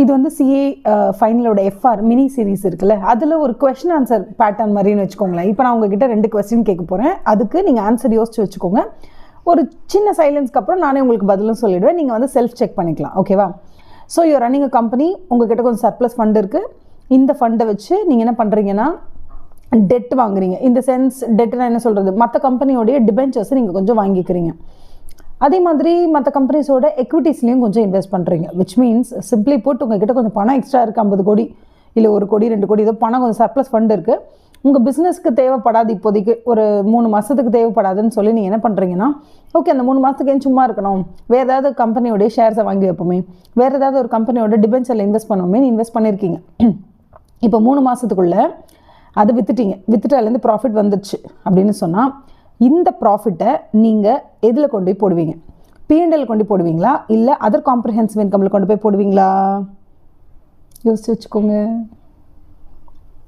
இது வந்து CA ஃபைனலோட FR mini series இருக்குல்ல, அதில் ஒரு கொஸ்டின் ஆன்சர் பேட்டர்ன் மாதிரின்னு வச்சுக்கோங்களேன். இப்போ நான் உங்ககிட்ட 2 கொஸ்டின் கேட்க போகிறேன். அதுக்கு நீங்கள் ஆன்சர் யோசிச்சு வச்சுக்கோங்க. ஒரு சின்ன சைலன்ஸ்க்கு அப்புறம் நானே உங்களுக்கு பதிலும் சொல்லிவிடுவேன். நீங்கள் வந்து செல்ஃப் செக் பண்ணிக்கலாம். ஓகேவா? So you running a company, உங்ககிட்ட கொஞ்சம் சர்ப்ளஸ் ஃபண்ட் இருக்குது. இந்த ஃபண்டை வச்சு நீங்கள் என்ன பண்ணுறீங்கன்னா டெட் வாங்குறீங்க. இந்த சென்ஸ் டெட்னா என்ன சொல்கிறது, மற்ற கம்பெனியோடைய டிபென்ச்சர்ஸை நீங்கள் கொஞ்சம் வாங்கிக்கிறீங்க. அதே மாதிரி மற்ற கம்பெனிஸோட எக்விட்டிஸ்லேயும் கொஞ்சம் இன்வெஸ்ட் பண்ணுறீங்க. விச் மீன்ஸ் சிம்பிளி புட், உங்ககிட்ட கொஞ்சம் பணம் எக்ஸ்ட்ரா இருக்குது, 50 கோடி இல்லை 1 கோடி 2 கோடி ஏதோ பணம் கொஞ்சம் சர்ப்ளஸ் ஃபண்ட் இருக்குது. உங்கள் பிஸ்னஸ்க்கு தேவைப்படாது, இப்போதைக்கு ஒரு 3 மாதத்துக்கு தேவைப்படாதுன்னு சொல்லி நீங்கள் என்ன பண்ணுறீங்கன்னா, ஓகே அந்த 3 மாதத்துக்கு ஏன் சும்மா இருக்கணும், வேறு ஏதாவது கம்பெனியோடைய ஷேர்ஸை வாங்கி வைப்போமே, வேறு ஏதாவது ஒரு கம்பெனியோட டிபென்ச்சரில் இன்வெஸ்ட் பண்ணுவோமே இன்வெஸ்ட் பண்ணியிருக்கீங்க. இப்போ 3 மாதத்துக்குள்ளே அதை விற்றுட்டீங்க, விற்றுட்டாலேருந்து ப்ராஃபிட் வந்துடுச்சு அப்படின்னு சொன்னால், இந்த ப்ராஃபிட்டை நீங்கள் எதில் கொண்டு போய் போடுவீங்க? P&L கொண்டு போடுவீங்களா, இல்லை அதர் காம்ப்ரிஹென்சிவ் இன்கமில் கொண்டு போய் போடுவீங்களா? யோசிச்சு வச்சுக்கோங்க.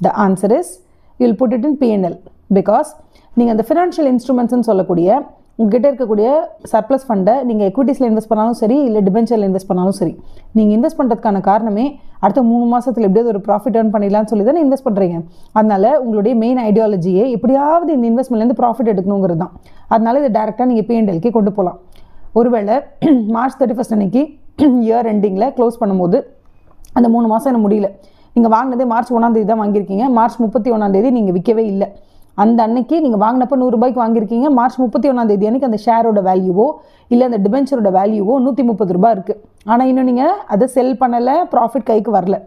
The answer is you will put it in P&L. Because நீங்கள் அந்த ஃபினான்ஷியல் இன்ஸ்ட்ருமெண்ட்ஸ்னு சொல்லக்கூடிய உங்ககிட்ட இருக்கக்கூடிய சர்ப்ளஸ் ஃபண்டை நீங்கள் எக்விட்டிஸில் இன்வெஸ்ட் பண்ணாலும் சரி, இல்லை டிபென்ச்சரில் இன்வெஸ்ட் பண்ணாலும் சரி, நீங்கள் இன்வெஸ்ட் பண்ணுறதுக்கான காரணமே அடுத்த 3 மாதத்தில் எப்படியாவது ஒரு ப்ராஃபிட் ஏர்ன் பண்ணிடலாம்னு சொல்லி தானே இன்வெஸ்ட் பண்ணுறீங்க. அதனால் உங்களுடைய மெயின் ஐடியாலஜியே எப்படியாவது இந்த இன்வெஸ்ட்மெண்ட்லேருந்து ப்ராஃபிட் எடுக்கணுங்கிறது தான். அதனால் இதை டேரெக்டாக நீங்கள் P&Lக்கே கொண்டு போகலாம். ஒருவேளை மார்ச் 31 அன்னைக்கு இயர் எண்டிங்கில் க்ளோஸ் பண்ணும்போது அந்த 3 மாதம் என்ன முடியல, நீங்கள் வாங்கினதே மார்ச் 1ஆம் தேதி தான் வாங்கியிருக்கீங்க, மார்ச் 31ஆம் தேதி நீங்கள் விற்கவே இல்லை. அந்த அன்னைக்கு நீங்கள் வாங்கினப்போ 100 ரூபாய்க்கு வாங்கியிருக்கீங்க, மார்ச் 31ஆம் தேதி அன்னைக்கு அந்த ஷேரோட வேல்யூவோ இல்லை அந்த டிபென்ச்சரோட வேல்யூவோ 130 ரூபாய் இருக்குது. ஆனால் இன்னும் நீங்கள் அதை செல் பண்ணலை, ப்ராஃபிட் கைக்கு வரல.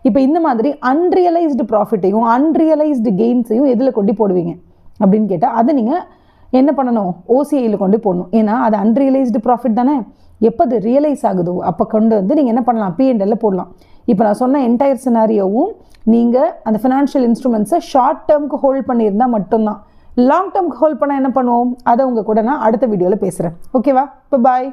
இப்போ இந்த மாதிரி அன்ரியலைஸ்டு ப்ராஃபிட்டையும் அன்ரியலைஸ்டு கெயின்ஸையும் எதில் கொண்டு போடுவீங்க அப்படின்னு கேட்டால், அதை நீங்கள் என்ன பண்ணணும், OCIயில் கொண்டு போடணும். ஏன்னா அது அன்ரியலைஸ்டு ப்ராஃபிட் தானே. எப்போ அது ரியலைஸ் ஆகுதோ அப்போ கொண்டு வந்து நீங்கள் என்ன பண்ணலாம், P&Lல போடலாம். இப்போ நான் சொன்ன என்டையர் சினாரியோவும் நீங்கள் அந்த ஃபினான்ஷியல் இன்ஸ்ட்ருமெண்ட்ஸை ஷார்ட் டேர்முக்கு ஹோல்ட் பண்ணியிருந்தால் மட்டும்தான். லாங் டேர்முக்கு ஹோல்ட் பண்ணால் என்ன பண்ணுவோம், அதை உங்கள் கூட நான் அடுத்த வீடியோவில் பேசுகிறேன். ஓகேவா? இப்போ பாய்.